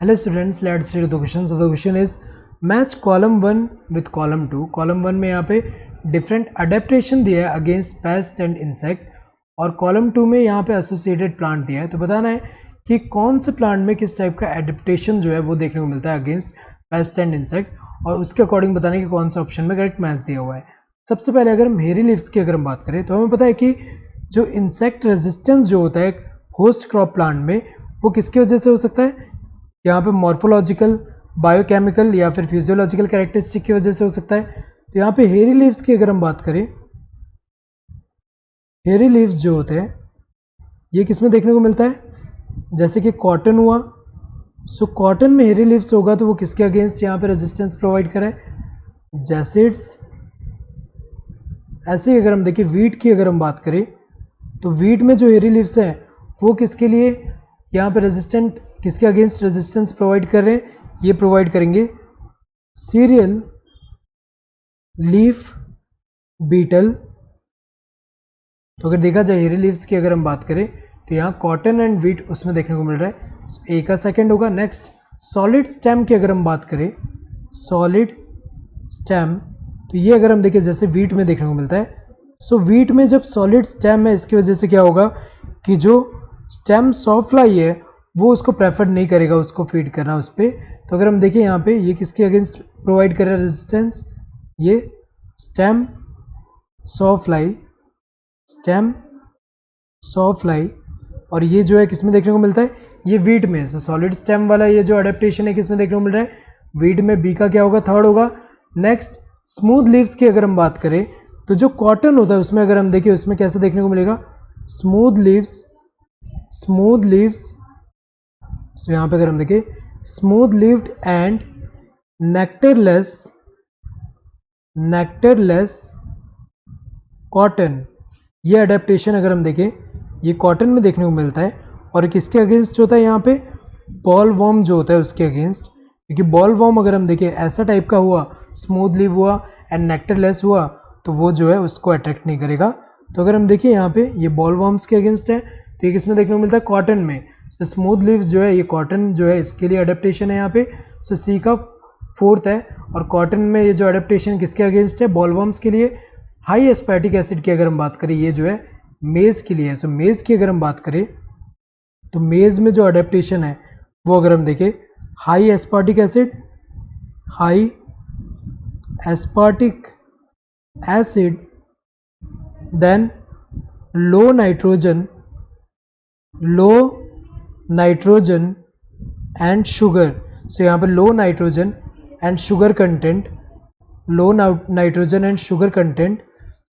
Hello students, let's read the question. So the question is match column 1 with column 2. Column 1 में यहाँ पे different adaptation दिया है against pest and insect और column 2 में यहाँ पे associated plant दिया है. तो बताना है कि कौन से plant में किस टाइप का adaptation जो है वो देखने को मिलता है against pest and insect और उसके अकॉर्डिंग बताना है कि कौन सा ऑप्शन में करेक्ट मैच दिया हुआ है. सबसे पहले अगर हम हेरी लीव्स की अगर हम बात करें तो हमें पता है कि जो इंसेक्ट रेजिस्टेंस जो होता है होस्ट क्रॉप प्लांट में वो किसकी वजह से हो सकता है. यहाँ पे मॉर्फोलॉजिकल, बायोकेमिकल या फिर फिजियोलॉजिकल कैरेक्टरिस्टिक की वजह से हो सकता है. तो यहाँ पे हेरी लीव्स की अगर हम बात करें, हेरी लीव्स जो होते हैं ये किस में देखने को मिलता है, जैसे कि कॉटन हुआ. सो कॉटन में हेरी लीव्स होगा तो वो किसके अगेंस्ट यहाँ पे रेजिस्टेंस प्रोवाइड करे, जैसिड्स. ऐसे ही अगर हम देखें वीट की अगर हम बात करें तो वीट में जो हेरी लीव्स हैं वो किसके लिए यहाँ पे रेजिस्टेंट, किसके अगेंस्ट रेजिस्टेंस प्रोवाइड कर रहे हैं, ये प्रोवाइड करेंगे सीरियल लीफ बीटल. तो अगर देखा जाए हेरी लीव्स की अगर हम बात करें तो यहाँ कॉटन एंड वीट उसमें देखने को मिल रहा है. ए का सेकंड होगा. नेक्स्ट सॉलिड स्टेम की अगर हम बात करें, सॉलिड स्टेम, तो ये अगर हम देखें जैसे वीट में देखने को मिलता है. सो वीट में जब सॉलिड स्टेम है इसकी वजह से क्या होगा कि जो स्टेम सॉफ्लाई है वो उसको प्रेफर नहीं करेगा उसको फीड करना उस पर. तो अगर हम देखें यहाँ पे ये किसके अगेंस्ट प्रोवाइड कर रहा है रेजिस्टेंस, ये स्टेम सॉफ्लाई, स्टेम सॉफ्लाई. और ये जो है किस में देखने को मिलता है, ये वीट में. सो सॉलिड स्टेम वाला ये जो अडेप्टेशन है किस में देखने को मिल रहा है, वीट में. बी का क्या होगा, थर्ड होगा. नेक्स्ट स्मूथ लीव्स की अगर हम बात करें तो जो कॉटन होता है उसमें अगर हम देखें उसमें कैसे देखने को मिलेगा, स्मूथ लीव्स, स्मूथ लीव्स. सो यहाँ पे अगर हम देखें smooth levied and nectarless, nectarless cotton, ये अडेप्टेशन अगर हम देखें ये कॉटन में देखने को मिलता है. और किसके अगेंस्ट होता है यहाँ पे, बॉल वॉर्म जो होता है उसके अगेंस्ट. क्योंकि बॉल वॉर्म अगर हम देखें ऐसा टाइप का हुआ, स्मूथ लीव हुआ एंड नेक्टरलेस हुआ तो वो जो है उसको अट्रैक्ट नहीं करेगा. तो अगर हम देखें यहाँ पे ये बॉल वॉर्म्स के अगेंस्ट है तो ये किसमें देखने को मिलता है, कॉटन में. सो स्मूथ लीव्स जो है ये कॉटन जो है इसके लिए अडेप्टेशन है यहाँ पे. सो सी का फोर्थ है. और कॉटन में ये जो अडेप्टेशन किसके अगेंस्ट है, बॉल वॉर्म्स के लिए. हाई एस्पर्टिक एसिड की अगर हम बात करें ये जो है मेज के लिए है. सो मेज की अगर हम बात करें तो मेज में जो अडेप्टेशन है वो अगर हम देखें high aspartic acid, high aspartic acid, then low nitrogen, low nitrogen and sugar. So यहाँ पे low nitrogen and sugar content, low nitrogen and sugar content.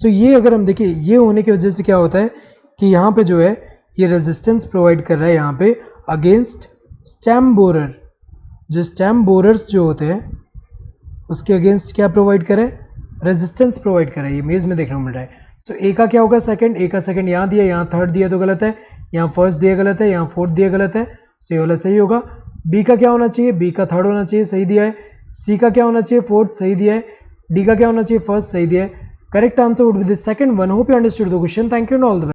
तो ये अगर हम देखें ये होने की वजह से क्या होता है कि यहाँ पे जो है ये रेजिस्टेंस प्रोवाइड कर रहा है यहाँ पे अगेंस्ट स्टेम बोरर. जो स्टेम बोरर्स जो होते हैं उसके अगेंस्ट क्या प्रोवाइड करे, रेजिस्टेंस प्रोवाइड करे. ये मेज में देखने को मिल रहा है. तो ए का क्या होगा, सेकंड. ए का सेकंड यहाँ दिया, यहाँ थर्ड दिया तो गलत है, यहाँ फर्स्ट दिया गलत है, यहाँ फोर्थ दिया गलत है. सो ये वाला सही होगा. बी का क्या होना चाहिए, बी का थर्ड होना चाहिए, सही दिया है. सी का क्या होना चाहिए, फोर्थ, सही दिया है. डी का क्या होना चाहिए, फर्स्ट, सही दिया है. Correct answer would be the second one. Hope you understood the question. Thank you and all the best.